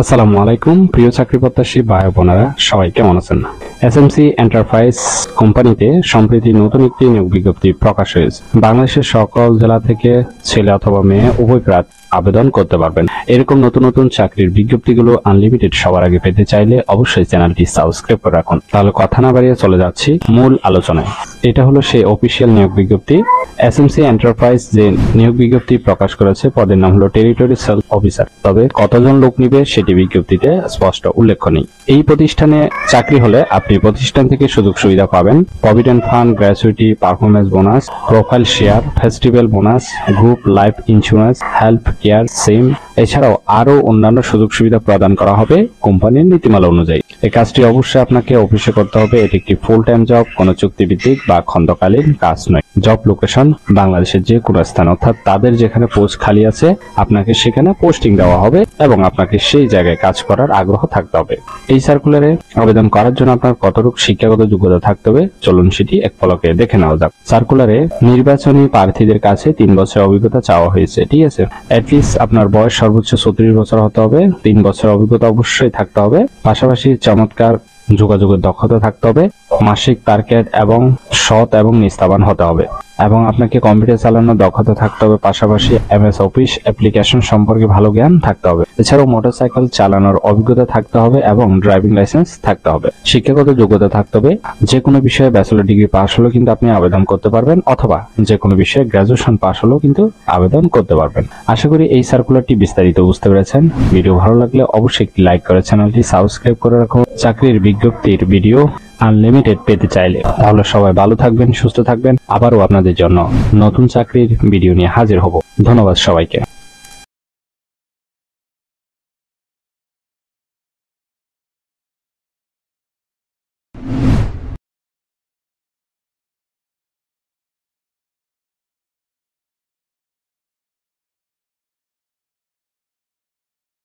আসসালামু আলাইকুম প্রিয় চাকরি প্রত্যাশী ভাই বোনেরা, সবাই কেমন আছেন? এসএমসি এন্টারপ্রাইজ কোম্পানিতে সম্প্রতি নতুন একটি নিয়োগ বিজ্ঞপ্তি প্রকাশ হয়েছে। বাংলাদেশের সকল জেলা থেকে ছেলে অথবা মেয়ে উভয় প্রার্থী আবেদন করতে পারবেন। এরকম নতুন নতুন চাকরির বিজ্ঞপ্তিগুলো আনলিমিটেড সবার আগে পেতে চাইলে অবশ্যই চ্যানেলটি সাবস্ক্রাইব করে রাখুন। তাহলে কথা না বাড়িয়ে চলে যাচ্ছি মূল আলোচনায়। এটা হলো সেই অফিসিয়াল নিয়োগ বিজ্ঞপ্তি। এসএমসি এন্টারপ্রাইজ যে নিয়োগ বিজ্ঞপ্তি প্রকাশ করেছে পদের নাম হলো টেরিটরি সেলস অফিসার। তবে কতজন লোক নিবে সেটি বিজ্ঞপ্তিতে স্পষ্ট উল্লেখ নেই। এই প্রতিষ্ঠানে চাকরি হলে আপনি প্রতিষ্ঠান থেকে সুযোগ সুবিধা পাবেন: provident fund, gratuity, performance bonus, profile share, festival bonus, group life insurance, health care, SIM, এছাড়াও আরো অন্যান্য সুযোগ সুবিধা প্রদান করা হবে কোম্পানির নীতিমালা অনুযায়ী। এই কাজটি অবশ্যই আপনাকে অফিসে করতে হবে। এটি একটি ফুল টাইম জব, কোনো চুক্তিভিত্তিক বা খণ্ডকালীন কাজ নয়। জব লোকেশন বাংলাদেশের যে কোনো স্থান, অর্থাৎ তাদের যেখানে পোস্ট খালি আছে আপনাকে সেখানে পোস্টিং দেওয়া হবে এবং আপনাকে সেই জায়গায় কাজ করার আগ্রহ থাকতে হবে। এই সার্কুলারে আবেদন করার জন্য আপনার কতটুকু শিক্ষাগত যোগ্যতা থাকতে হবে চলুন সেটি এক পলকে দেখে নেওয়া যাক। সার্কুলারে নির্বাচনী প্রার্থীদের কাছে 3 বছরের অভিজ্ঞতা চাওয়া হয়েছে, ঠিক আছে। অ্যাটলিস্ট আপনার বয়স সর্বোচ্চ 34 বছর হতে হবে, 3 বছরের অভিজ্ঞতা অবশ্যই থাকতে হবে, পাশাপাশি চমৎকার যোগাযোগের দক্ষতা থাকতে হবে, মাসিক টার্গেট এবং সৎ এবং নিস্তাবান হতে হবে, এবং আপনাকে কম্পিউটার চালানোর দক্ষতা থাকতে হবে, পাশাপাশি এমএস অফিস অ্যাপ্লিকেশন সম্পর্কে ভালো জ্ঞান থাকতে হবে। এছাড়াও মোটরসাইকেল চালানোর অভিজ্ঞতা থাকতে হবে এবং ড্রাইভিং লাইসেন্স থাকতে হবে। শিক্ষাগত যোগ্যতা থাকতে হবে। যে কোনো বিষয়ে ব্যাচেলর ডিগ্রি পাস হলেও কিন্তু আপনি আবেদন করতে পারবেন, অথবা যে কোনো বিষয়ে গ্রাজুয়েশন পাস হলেও কিন্তু আবেদন করতে পারবেন। আশা করি এই সার্কুলারটি বিস্তারিত বুঝতে পেরেছেন। ভিডিও ভালো লাগলে অবশ্যই একটি লাইক করে চ্যানেলটি সাবস্ক্রাইব করে রাখুন। চাকরির বিজ্ঞপ্তির ভিডিও আনলিমিটেড পেতে চাইলে তাহলে সবাই ভালো থাকবেন, সুস্থ থাকবেন। আবারও আপনাদের জন্য নতুন চাকরির ভিডিও নিয়ে হাজির হব। ধন্যবাদ সবাইকে।